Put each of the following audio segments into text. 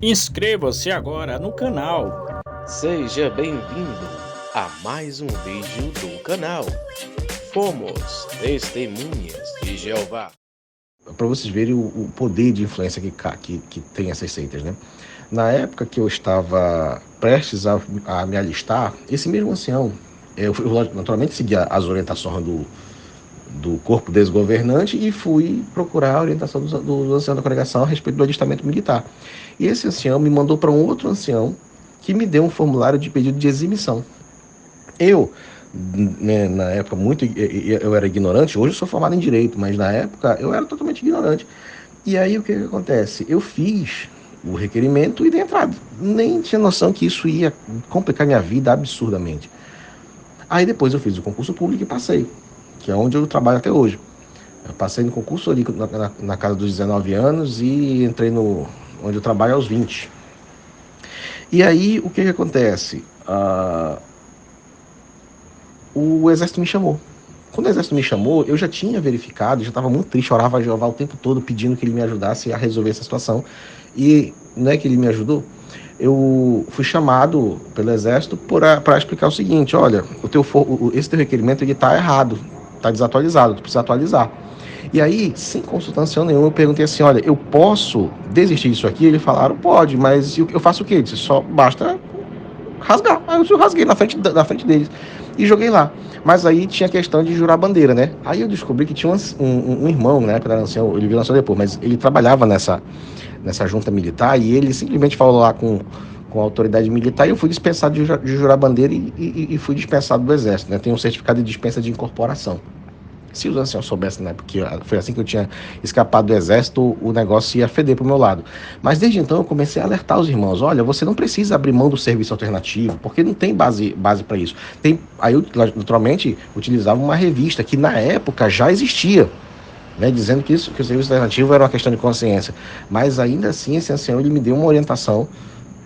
Inscreva-se agora no canal. Seja bem-vindo a mais um vídeo do canal. Fomos Testemunhas de Jeová. Para vocês verem o poder de influência que tem essas seitas, né? Na época que eu estava prestes a me alistar, esse mesmo ancião, eu naturalmente segui as orientações do corpo desgovernante e fui procurar a orientação do ancião da congregação a respeito do alistamento militar. E esse ancião me mandou para um outro ancião que me deu um formulário de pedido de eximição. Eu, né, na época, eu era ignorante, hoje eu sou formado em Direito, mas na época eu era totalmente ignorante. E aí o que acontece? Eu fiz o requerimento e dei entrada. Nem tinha noção que isso ia complicar minha vida absurdamente. Aí depois eu fiz o concurso público e passei, que é onde eu trabalho até hoje. Eu passei no concurso ali na casa dos 19 anos e entrei no onde eu trabalho aos 20. E aí o que acontece? O exército me chamou. Quando o exército me chamou, eu já tinha verificado, já estava muito triste, orava a Jeová o tempo todo pedindo que ele me ajudasse a resolver essa situação. E não é que ele me ajudou, eu fui chamado pelo exército para explicar o seguinte: olha, esse teu requerimento está errado, está desatualizado, tu precisa atualizar. E aí, sem consultação nenhuma, eu perguntei assim: olha, eu posso desistir disso aqui? Eles falaram: pode, mas eu faço o quê? Eu disse: só basta rasgar. Aí eu rasguei na frente deles e joguei lá. Mas aí tinha a questão de jurar bandeira, né? Aí eu descobri que tinha um irmão, né? Que era ancião, ele virou ancião depois, mas ele trabalhava nessa junta militar e ele simplesmente falou lá com a autoridade militar e eu fui dispensado de jurar bandeira e fui dispensado do exército, né? Tem um certificado de dispensa de incorporação. Se os anciãos soubessem, né, porque foi assim que eu tinha escapado do exército, o negócio ia feder pro meu lado. Mas desde então eu comecei a alertar os irmãos: olha, você não precisa abrir mão do serviço alternativo, porque não tem base para isso. Aí eu, naturalmente, utilizava uma revista que na época já existia, né, dizendo que o serviço alternativo era uma questão de consciência. Mas ainda assim, esse ancião ele me deu uma orientação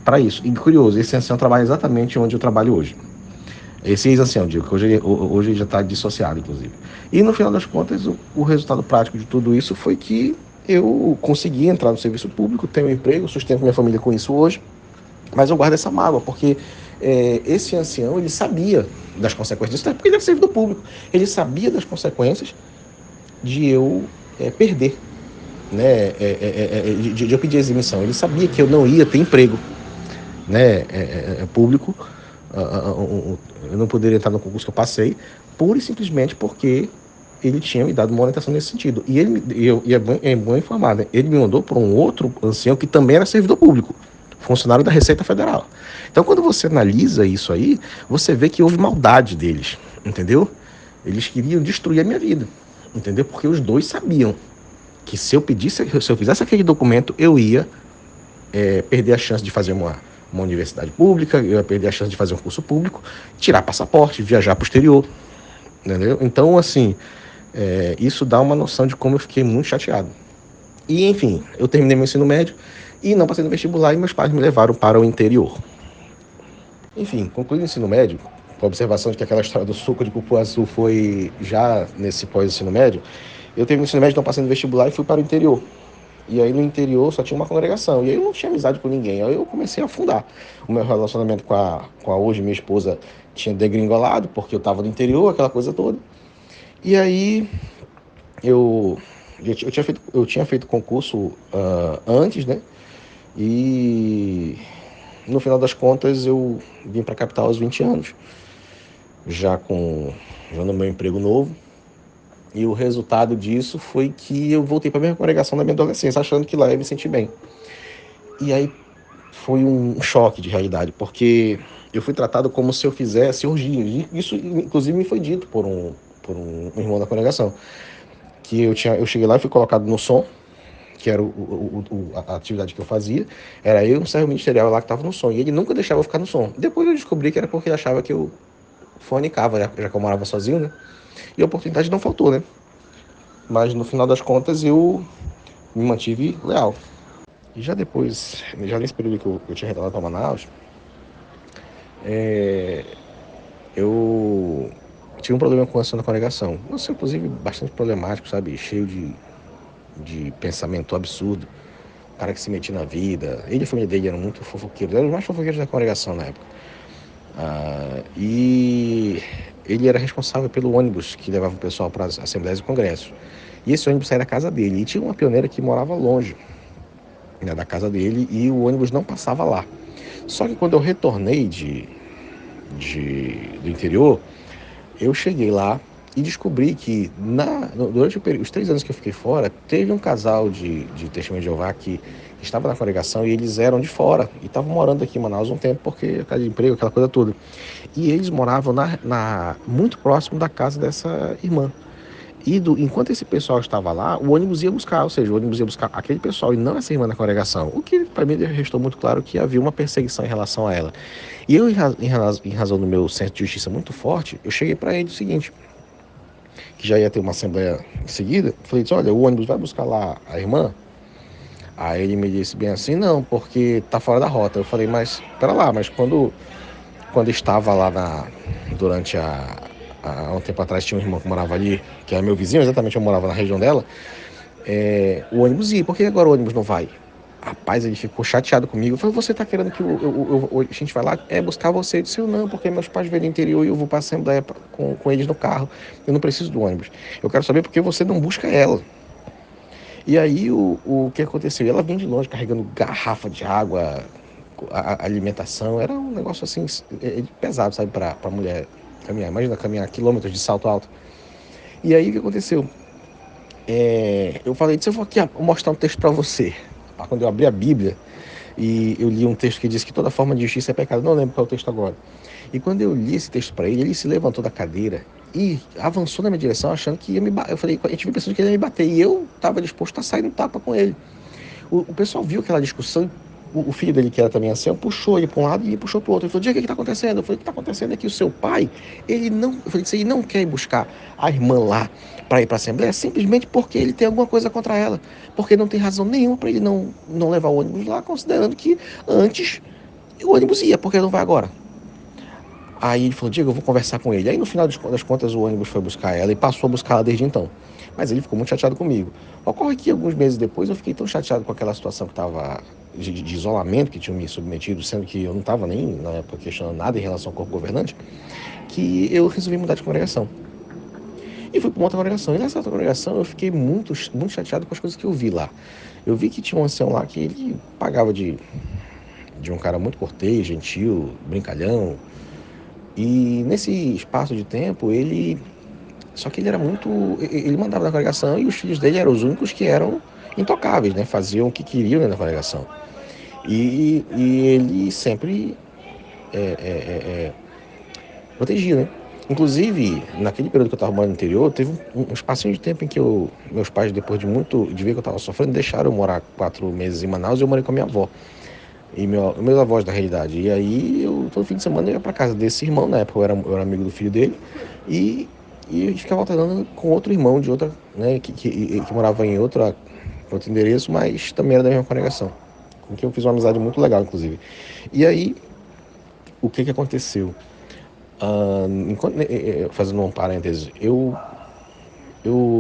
para isso. E curioso, esse ancião trabalha exatamente onde eu trabalho hoje. Esse ex-ancião, digo, que hoje ele já está dissociado, inclusive. E no final das contas, o resultado prático de tudo isso foi que eu consegui entrar no serviço público, tenho um emprego, sustento minha família com isso hoje, mas eu guardo essa mágoa, porque esse ancião, ele sabia das consequências disso, porque ele é servidor público. Ele sabia das consequências de eu perder, né, de eu pedir eximição. Ele sabia que eu não ia ter emprego, né, público. Eu não poderia entrar no concurso que eu passei, pura e simplesmente porque ele tinha me dado uma orientação nesse sentido. É bom informar, né? Ele me mandou para um outro ancião que também era servidor público, funcionário da Receita Federal. Então, quando você analisa isso aí, você vê que houve maldade deles, entendeu? Eles queriam destruir a minha vida, entendeu? Porque os dois sabiam que se eu fizesse aquele documento, eu ia perder a chance de fazer uma universidade pública, eu ia perder a chance de fazer um curso público, tirar passaporte, viajar para o exterior, entendeu? Então, assim, isso dá uma noção de como eu fiquei muito chateado. E, enfim, eu terminei meu ensino médio e não passei no vestibular e meus pais me levaram para o interior. Enfim, concluí o ensino médio, com a observação de que aquela história do suco de cupuaçu foi já nesse pós-ensino médio. Eu terminei o ensino médio, não passei no vestibular e fui para o interior. E aí no interior só tinha uma congregação. E aí eu não tinha amizade com ninguém. Aí eu comecei a afundar. O meu relacionamento com a hoje minha esposa tinha degringolado, porque eu estava no interior, aquela coisa toda. E aí eu, eu tinha feito concurso antes, né? E no final das contas eu vim para a capital aos 20 anos, já no meu emprego novo. E o resultado disso foi que eu voltei para a minha congregação da minha adolescência, achando que lá eu ia me sentir bem. E aí foi um choque de realidade, porque eu fui tratado como se eu fizesse orgia. Isso, inclusive, me foi dito por um irmão da congregação, que eu cheguei lá e fui colocado no som, que era a atividade que eu fazia, era eu e um servo ministerial lá que estava no som, e ele nunca deixava eu ficar no som. Depois eu descobri que era porque ele achava que eu fornicava, já que eu morava sozinho, né? E a oportunidade não faltou, né? Mas no final das contas eu me mantive leal. E já depois, já nesse período que eu tinha retornado para Manaus, eu tive um problema com a ação da congregação. Isso, inclusive, bastante problemático, sabe? Cheio de pensamento absurdo. cara que se metia na vida. Ele e a família dele eram muito fofoqueiros, eram os mais fofoqueiros da congregação na época. E ele era responsável pelo ônibus que levava o pessoal para as assembleias e congressos. E esse ônibus saía da casa dele. E tinha uma pioneira que morava longe, né, da casa dele, e o ônibus não passava lá. Só que quando eu retornei do interior, eu cheguei lá e descobri que durante os 3 anos que eu fiquei fora, teve um casal de testemunhas de Jeová que estava na congregação e eles eram de fora e estavam morando aqui em Manaus um tempo porque casa de emprego, aquela coisa toda. E eles moravam muito próximo da casa dessa irmã. E enquanto esse pessoal estava lá, o ônibus ia buscar, ou seja, o ônibus ia buscar aquele pessoal e não essa irmã da congregação. O que para mim restou muito claro que havia uma perseguição em relação a ela. E eu, em razão do meu senso de justiça muito forte, eu cheguei para ele o seguinte, que já ia ter uma assembleia em seguida, falei, olha, o ônibus vai buscar lá a irmã? Aí ele me disse bem assim, não, porque tá fora da rota. Eu falei, mas pera lá, mas quando estava lá durante há um tempo atrás tinha um irmão que morava ali, que era meu vizinho, exatamente eu morava na região dela, o ônibus ia, por que agora o ônibus não vai? Rapaz, ele ficou chateado comigo. Eu falei, você tá querendo que a gente vai lá buscar você? Eu disse, eu não, porque meus pais vêm do interior e eu vou para a assembleia com eles no carro. Eu não preciso do ônibus. Eu quero saber por que você não busca ela. E aí o que aconteceu? Ela vinha de longe carregando garrafa de água, a alimentação, era um negócio assim pesado, sabe, para mulher caminhar. Imagina caminhar quilômetros de salto alto. E aí o que aconteceu? Eu falei, eu vou aqui mostrar um texto para você. Quando eu abri a Bíblia e eu li um texto que diz que toda forma de justiça é pecado, não lembro qual é o texto agora. E quando eu li esse texto para ele, ele se levantou da cadeira e avançou na minha direção achando que ia me bater. Eu falei, a gente viu pensando que ele ia me bater e eu estava disposto a sair no tapa com ele. O pessoal viu aquela discussão. O filho dele, que era também ancião, puxou ele para um lado e ele puxou para o outro. Ele falou, Diego, o que está acontecendo? Eu falei, o que está acontecendo é que o seu pai, ele não quer ir buscar a irmã lá para ir para a Assembleia, simplesmente porque ele tem alguma coisa contra ela. Porque não tem razão nenhuma para ele não levar o ônibus lá, considerando que antes o ônibus ia, porque não vai agora. Aí ele falou, Diego, eu vou conversar com ele. Aí no final das contas o ônibus foi buscar ela e passou a buscá-la desde então. Mas ele ficou muito chateado comigo. Ocorre que alguns meses depois eu fiquei tão chateado com aquela situação que estava de isolamento que tinham me submetido, sendo que eu não estava nem na época questionando nada em relação ao corpo governante, que eu resolvi mudar de congregação. E fui para uma outra congregação. E nessa outra congregação eu fiquei muito, muito chateado com as coisas que eu vi lá. Eu vi que tinha um ancião lá que ele pagava de um cara muito cortês, gentil, brincalhão. E nesse espaço de tempo só que ele era muito... Ele mandava na congregação e os filhos dele eram os únicos que eram intocáveis, né? Faziam o que queriam, né, na congregação. E ele sempre protegia, né? Inclusive, naquele período que eu estava morando no interior, teve um espacinho de tempo em que meus pais, depois de ver que eu estava sofrendo, deixaram eu morar 4 meses em Manaus e eu morei com a minha avó. E meus avós, na realidade. E aí, todo fim de semana eu ia para casa desse irmão, na época eu era amigo do filho dele, e ficava alternando com outro irmão de outra, né, que morava em outro endereço, mas também era da mesma congregação, com quem eu fiz uma amizade muito legal, inclusive. E aí, o que aconteceu? Fazendo um parêntese, eu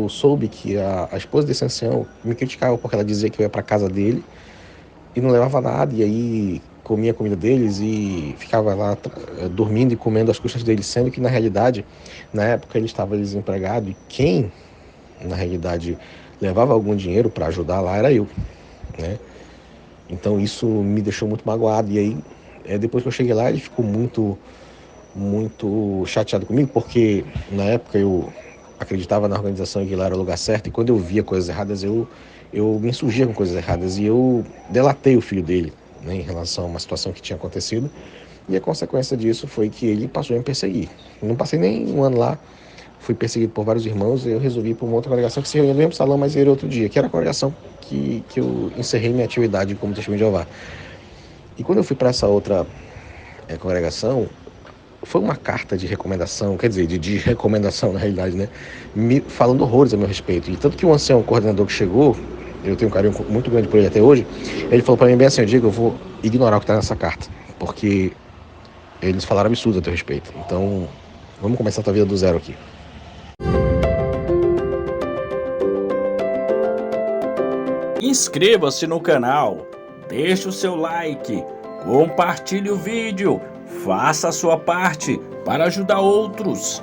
soube que a esposa desse ancião me criticava porque ela dizia que eu ia para casa dele e não levava nada, e aí comia a comida deles e ficava lá dormindo e comendo às custas deles, sendo que na realidade, na época ele estava desempregado e quem, na realidade, levava algum dinheiro para ajudar lá era eu, né? Então isso me deixou muito magoado, e aí depois que eu cheguei lá ele ficou muito, muito chateado comigo, porque na época eu acreditava na organização e que lá era o lugar certo, e quando eu via coisas erradas eu me insurgia com coisas erradas e eu delatei o filho dele, né, em relação a uma situação que tinha acontecido, e a consequência disso foi que ele passou a me perseguir. Eu não passei nem um ano lá, fui perseguido por vários irmãos, e eu resolvi ir para uma outra congregação que se reunia no mesmo salão, mas era outro dia, que era a congregação que eu encerrei minha atividade como testemunho de Jeová. E quando eu fui para essa outra congregação, foi uma carta de recomendação, quer dizer, de recomendação na realidade, né, falando horrores a meu respeito. E tanto que o ancião, o coordenador que chegou, eu tenho um carinho muito grande por ele até hoje, ele falou para mim bem assim, Diego, eu vou ignorar o que está nessa carta, porque eles falaram absurdo a teu respeito. Então, vamos começar a tua vida do zero aqui. Inscreva-se no canal, deixe o seu like, compartilhe o vídeo, faça a sua parte para ajudar outros.